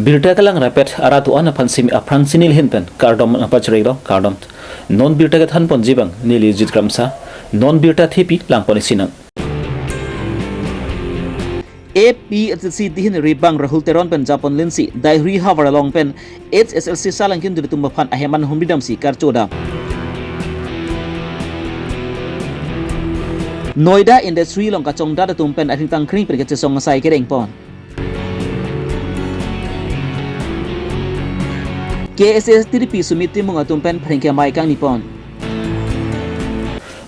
Birta kalang rapet aratu ana pansimi apransinil hinpen kardom apachreiro kardom non birta kat hanpon jibang nili jitramsa non birta thipi langponi sinang APSC dihin ribang rahul teron pen Japon linsi daihri havar along pen HSLC salang kin tumba phan aheman humbidam si karchoda Noida industry long ka chongda da tumpen athing tang kring perke song sai kereng pon KSS TDP sumiti munga tumpen phrengke mai kang nipon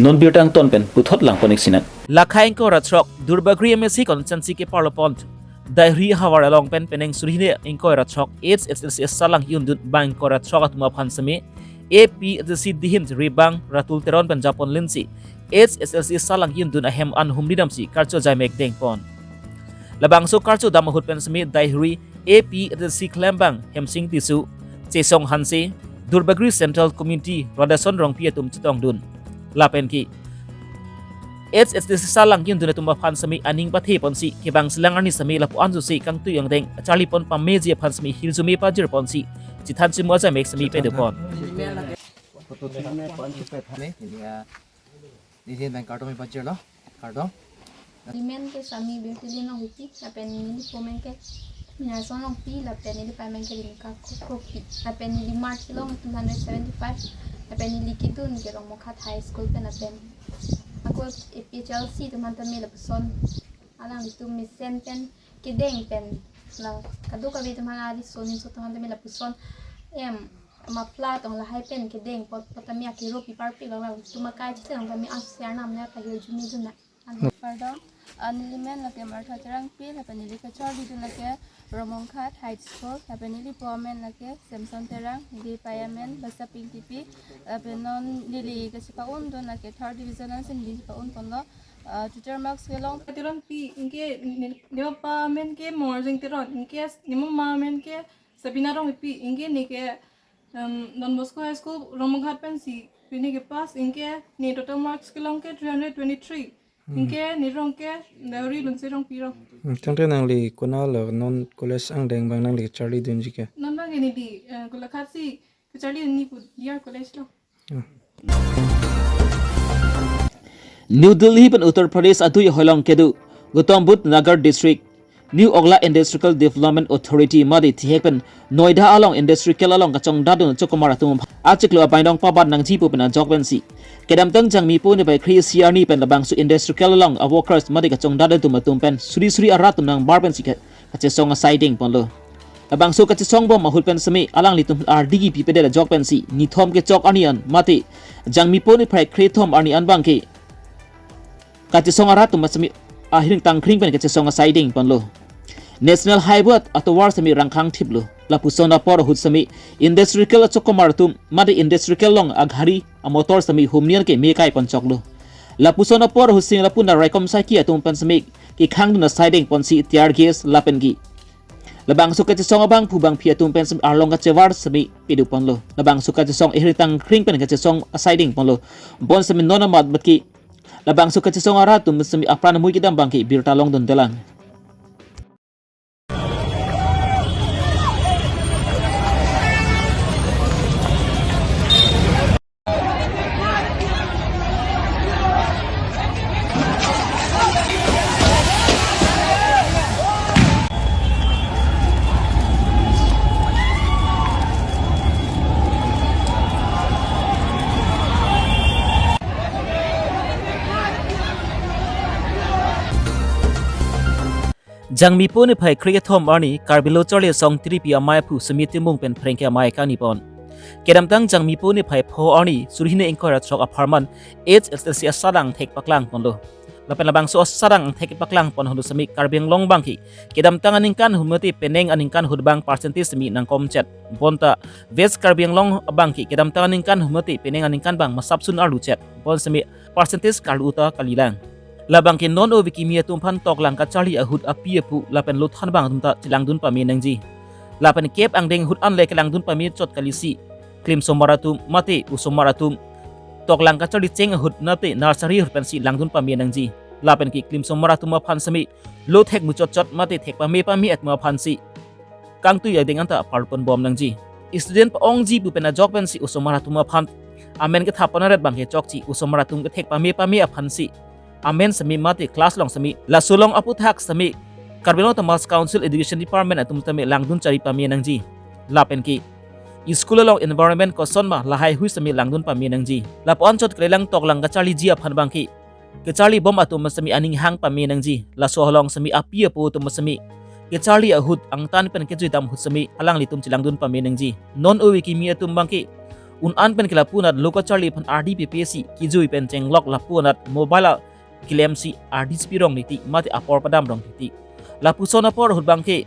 non birtang tonpen puthot langponik sinan Lakhain ko ratrok Durbagri MSC Constancy ke Parlopont Daihri Hawar along pen peneng surhine inko ratrok HSLC salang yundut bang ko ratrok at mapansami APSC dihin ribang ratul teron pen Japon linsi HSLC salang yundun ahem an humdidam si karcho jaimek deng pon labang so karcho damahut pen sami Daihri APSC klembang hemsing tisu Chesong Hanse Durbagri Central Community Radason rong piatum chitong dun lapen ki HSLC salang yun dun tumba phan sami aning pathe pon si kebang silang ani sami lapu anju si kang tu yang deng charli pon pameji phan sami hilzumi pa jir pon si chithan si moja mek sami pe de pon Limen ke sami bintili no huti lapen ni pomen ke mina sonong pi lapen ni pamen ke lingka kopi lapen ni march long 275 lapen ni likidun ke rong mokhat high school pen lapen aku HLC teman teman la person alang itu misen pen kedeng pen la kadu kabi teman ali sonin so teman teman la person mapla tong la hai pen kedeng pot potami akiro pipar pi la tu makai chite tong kami asyar nam na pa jumi juna pardon anilimen la ke martha terang pi la pen ni ka charli dun la ke romong khat high school la pen ni pomen la ke samson terang di payamen basa ping tipi la pen non dili ka sipaun dun la ke third division an sin di sipaun pon lo teacher marks ke long tiron pi inke neo pa men ke morjing tiron inke nimo ma men ke sabina rong pi inke ni ke Don Bosco High School Romonghat pen si pini ke pas inke ni total marks ke long ke 323 inke ni rong ke dauri lunse rong pi rong Tangte nang li kuna lo non college ang deng bang nang li Charlie Dunji ke non bang ni di kulakhat si Charlie ni pu dia college lo New Delhi pen Uttar Pradesh atu holong kedu Gautam Buddh Nagar District New Ogla Industrial Development Authority madi thipen Noida along industrial along kachong dadun chokomara tum achiklo apainong pabat nang jipu pen jokbensi kedam tang jangmi pu ne bai khri siarni pen labang su industrial along a workers madi kachong dadun tum pen suri aratum nang barben si kache song siding ponlo labang su kache song bom mahul pen sami alang litum rdgi pi pedela jokbensi ni thom ke chok anian mati jangmi pu ne phai khri thom ani anbang ke kache song aratum sami ahiring tangkring pen kache song siding ponlo National Highway atau war sami rangkang tiplo lapusona por hut sami industrial chokomartum madi industrial long aghari a motor sami humnian ke mekai ponchoklo lapusona por hut sing lapuna raikom saiki atum pan sami ki khang na siding ponsi tiar gas lapengi labang suka chesong abang phubang phiatum pen sami arlong ka chewar sami pidu ponlo labang suka chesong ihritang kring pen ka chesong siding ponlo bon sami nona mat batki labang suka chesong aratum sami apran mui kidam bangki birta long don delang Jangmi po ni phai cricket thom arni Karbi Longri song tripi amai phu sumiti mung pen phrengke amai ka nipon kedam tang jangmi po ni phai pho arni surhine inkora chok a pharman HSLC sarang thek paklang ponlo lapen labang so sarang thek paklang pon hodu sami Karbi Longbang ki kedam tang aning kan humati peneng aning kan hudbang percentage sami nang komchet bonta West Karbi Long abang ki kedam tang aning kan humati peneng aning kan bang masapsun arlu chet bon sami percentage karlu uta kalilang labang ke non obi kimia tumpan tok lang ka charli ahut api pu lapen lut han bang tumta chilang dun pami nangji lapen kep ang deng hut an le kelang dun pami chot kalisi klim somaratum mate usomaratum tok lang ka charli cheng ahut nate nursery hut pensi lang dun pami nangji lapen ki klim somaratum ma phan sami lo thek mu chot chot mate thek pami at ma phan si kang tu ya dengan ta parpon bom nang ji student pa ong ji bu pena jok pen si usomara tuma phan amen ke thapona ret bang he chok chi usomara tum ke thek pami a phan si amen sami mati class long sami la sulong apu thak sami Karbi Longri Abirta Council Education Department atum tami langdun cari pami nang ji lapen ki school long environment ko sonma lahai hui sami langdun pami nang ji lapon chot krelang tok lang ka charli ji aphan bang ki ke charli bom atum sami aning hang pami nang ji la so long sami api apu tum sami ke charli ahut ang tan pen ke jui dam hut sami alang litum chilang dun pami nang ji non o wiki mi atum bang ki un an pen kila punat loka charli pan RDPPC ki jui pen cheng lok la punat mobile kilemsi RDP rong niti mati apor padam rong niti la pusona por hut bang ki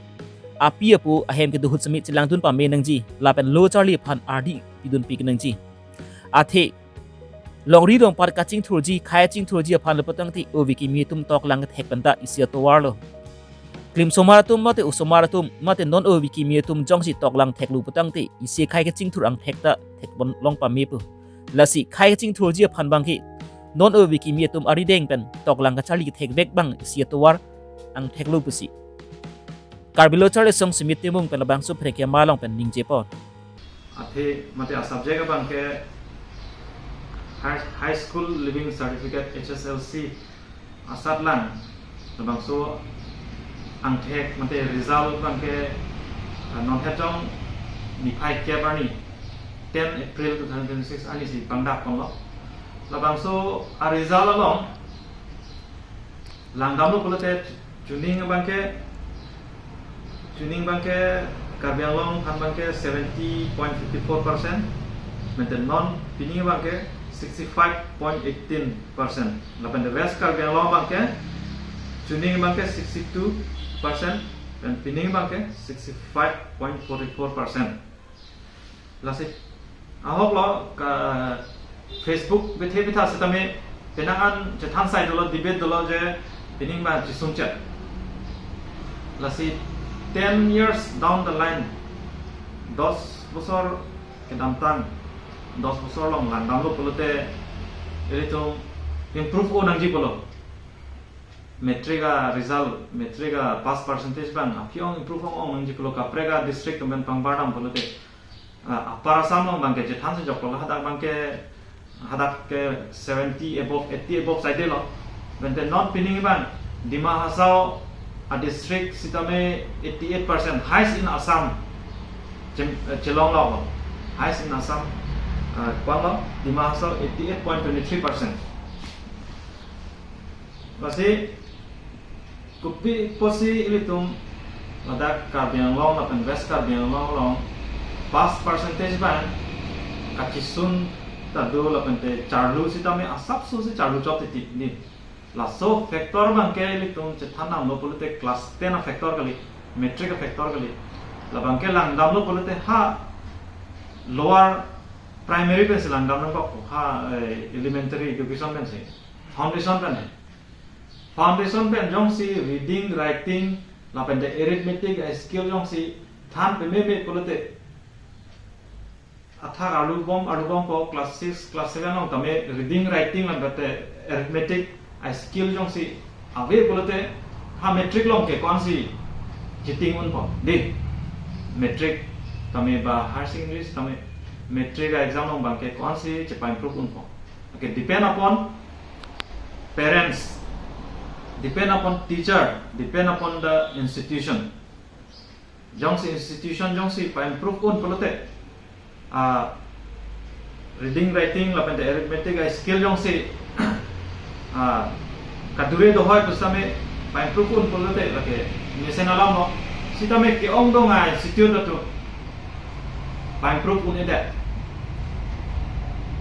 api apu ahem ke duhut sami chilang dun pami nang ji la pen lo charli pan RD pidun pik nang ji athe longri dong par kaching thurji khai ching thurji aphan le patang ti o wiki mi tum tok lang thek panta isia to warlo klim somaratum mate usomaratum mate non o wiki mi tum jongsi toklang theklu putang ti isi khai ke ching thur ang thekta thekbon long pa mi pu lasi khai ke ching thur ji phan bang ki non o wiki mi tum ari deng pen toklang ka chali thek bek bang isi to war ang theklu pusi karbilo chale song simit timung pen bang su phreke malong pen ning je pon athe mate a subject bang ke high school living certificate HSLC asat lang bang so ang thek mate result bang ke non hetong ni phai ke bani 10 April 2026 ani si pangdak kon lo labang so a result along langdam lo polate tuning bang ke Karbi Longri han bang ke 70.54% mate non pining bang ke 65.18% laban the rest Karbi Longri bang ke tuning bang ke 62% dan pining bang ke 65.44%. Lasik ahok lo ka Facebook bethe bitha setame penangan jethan side lo debate lo je pining ba jisumchat. Lasik 10 years down the line 10 bosor ke damtang 10 bosor long landam lo polote elito improve o nangji polo metriga result metriga pass percentage bang apiong improve ong nangji polo kaprega district men pangbadam polote apara samong bangke jethan se jokol hadak bangke hadak ke 70 above 80 above side lo bente not pining ban Dima Hasao a district sitame 88% highest in Assam Chelong lo highest in Assam kwalo Dima Hasao 88.23%. Basi kupi posi ilitum ladak Karbi Longri apen west Karbi Longri pass percentage ban kakisun tadu lapente charlu sitame asap so si charlu chop ti ni la so factor ban ke litung chethana no polite class 10 a factor kali metric a factor kali la ban ke lang dam no polite ha lower primary pe lang dam no ko ha elementary education ben se foundation ben jong si reading writing lapente arithmetic skill jong si than pe me polite athar alubom ko class 6 class 7 ong tame reading writing lang bate arithmetic a skill jong si ave bolate ha metric long ke kon si jiting un po de metric tame ba higher secondary tame metric exam ong bang ke kon si chepa improve un po okay depend upon parents, depend upon teacher, depend upon the institution jong si institution jong si pa improve un polote reading writing lapan the arithmetic skill jong si kadure do hoy kusame pa improve un polote lake mesen alam no sitame ke ong do ngai institute to pa improve un ede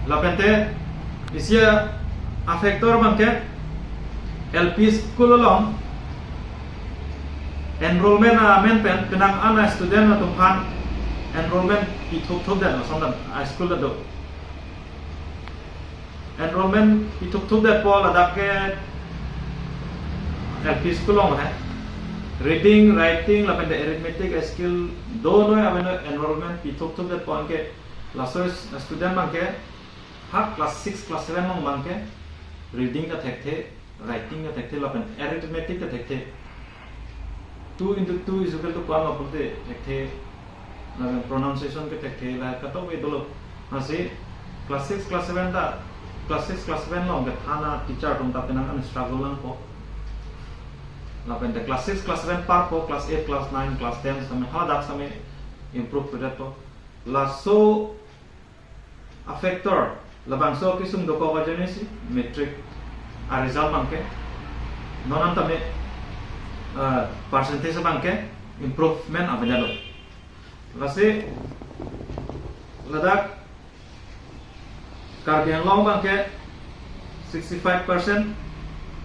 lapente isia afector bangke LP school long enrollment men pen penang ana student na tumpan enrollment ituk dan sondan high school do enrollment ituk dan pol adake LP school long hai reading writing lapen the arithmetic skill do no aveno enrollment ituk dan pol ke lasos student bangke ha class 6 class 7 mong bangke reading ka thekte writing ka thekte lapen arithmetic ka thekte 2 into 2 is equal to kuan lo pulte ekhe pronunciation ke tekhe la kato we dolo masih class 6 class 7 ta class 6 class 7 lo ke thana teacher tum ta penang an struggle lang po la pen de class 6 class 7 par po class 8 class 9 class 10 same dak same improve pada to la so affector la bang so kisum do ko si metric a result bangke nonan tame percentage bangke improvement available lase ladak Karbi Anglong bangke 65%,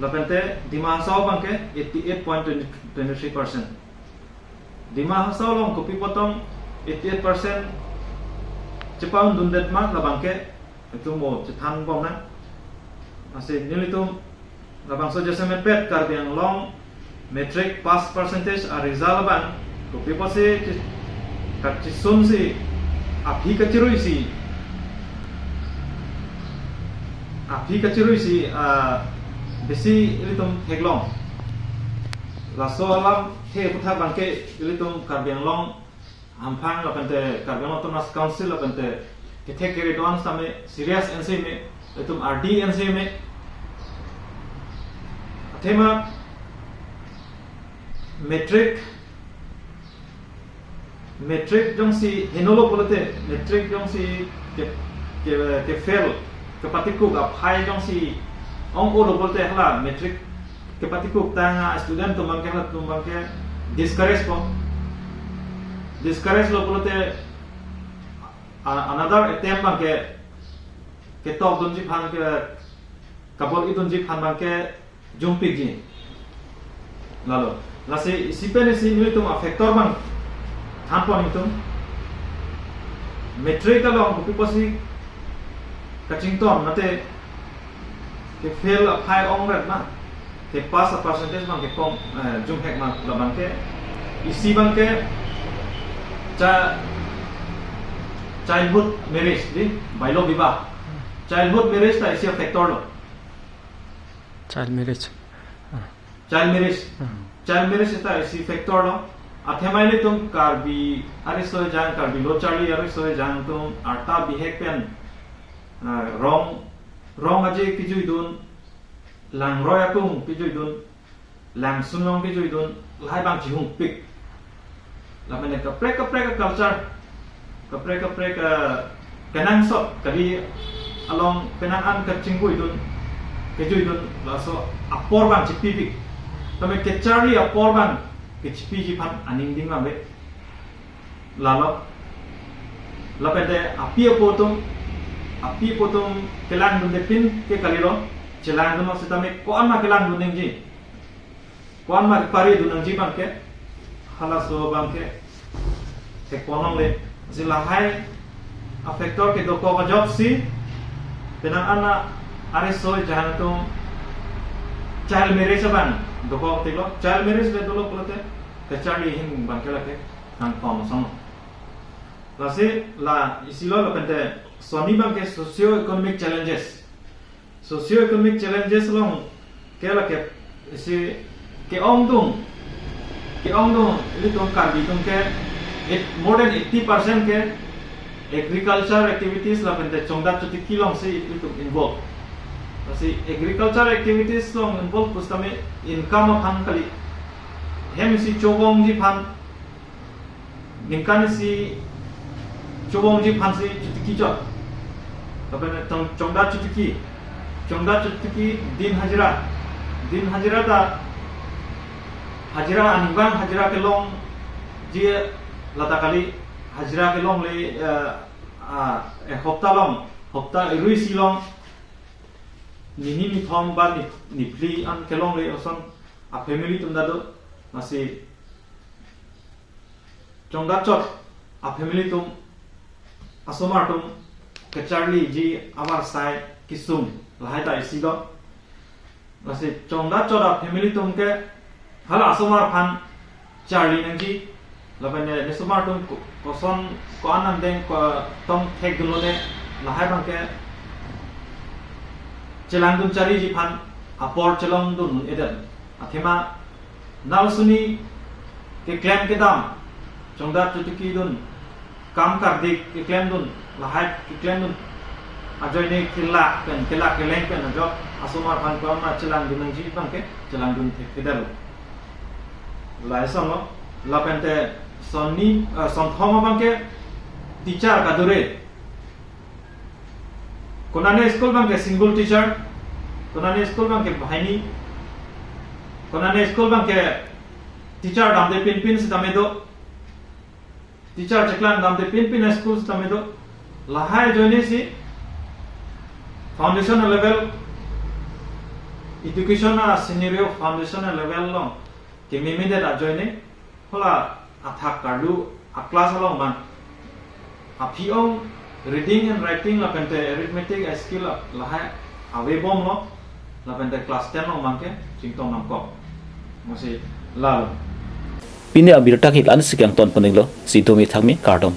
lapente Dima Hasau bangke 88.23%. Dima Hasau long kopi potong 88%. Cepaun dundet mak la bangke itu mo cetan bom na. Masih nil itu labang so jasa mepet Karbi Anglong metric pass percentage a result ban kopi pose kacisun si abhi kacirui si besi ilitum heglong laso alam he putha bangke ilitum Karbi Anglong ampang lapente Karbi Anglong Autonomous Council lapente kethe kere don same serious NC me ilitum RD NC me tema metric jong si henolo polete metric jong si ke fail kepatiku gap hai jong si ong olo bolte hla metric kepatiku tanga student tumbang ke discourage lo bolte another attempt bang ke top dunji phan ke kabol idunji phan bang ke jumpi ji lalu lasi sipen si militum affector bang thampon itum metric lo kopi posi kacing ton nate ke fail high ong red na ke pass a percentage bang ke kom jum hek ma la bang ke isi bang ke childhood marriage di bailo biba childhood marriage ta isi factor lo child marriage ta isi factor lo athemaile tum Karbi ariso jang Karbi lo charli ariso jang tum arta bihek pen rong aje kijui dun lang roya tung kijui dun lang sunong kijui dun lai bang chihung pik la mene kaprek culture kaprek kenang sot kali along penang an ka chingui dun kijui dun la so apor bang chipi pik tame kechari apor bang ke chipi ji phan aning ding ma be lalo la pede api potong kelang dun depin ke kaliro celang dun maksud kami koan ma kelang dun nengji koan ma pari dun nengji bangke halas so bangke ke konong le silahai afektor ke doko ka job si penang ana ariso jahan tu child marriage bang doko tilo child marriage le dolo pelote kecari hin bangke lake nang kom song lasi la isilo la pente Sony bang ke socio-economic challenges long kela ke si ke ong dung ini tung Karbi tung ke more than 80% ke agriculture activities la pente chongda chutiki long si itu involve si agriculture activities long involve pustame income phan kali hem si chobong ji phan ningkan si chobong ji phan si chutiki jot tapi chongda chutiki din hajira ta hajira anibang hajira ke long ji lata kali hajira ke long le hopta irui silong ni thom ba ni pli an ke long le oson a family tumda do masih chongda chot a family tum asomar tum kecharli ji amar sai kisum lahai ta isi do masih chongda chora family tum ke hala asomar phan charli nangji labane nesomar tum koson ko anan den ko tom thek dulone lahai bang ke chelang dun chari ji phan apor chelong dun eden athema nalsuni ke claim ke dam chongda tutuki dun kam kardik ke claim dun lahai ke claim dun ajoy ne kila ke leng pen ajo asumar phan ko ma chilang dun ji bang ke chilang dun ke dalo lai song la pente sonni som thoma bang ke teacher ka dure konane school bang ke single teacher konane school bang ke bahini konane school bang ke teacher dam de pin sitamedo teacher cheklan dam de pin school sitamedo lahai joine si foundation level education scenario foundation level long ke memede da joine hola athak kardu a class along ban a piong reading and writing la pente arithmetic skill la hai awe bom lo la pente class 10 lo mangke singtong nam ko masih lalu Pini Abirta ki lan sikyang ton paninglo si domi thangmi kardom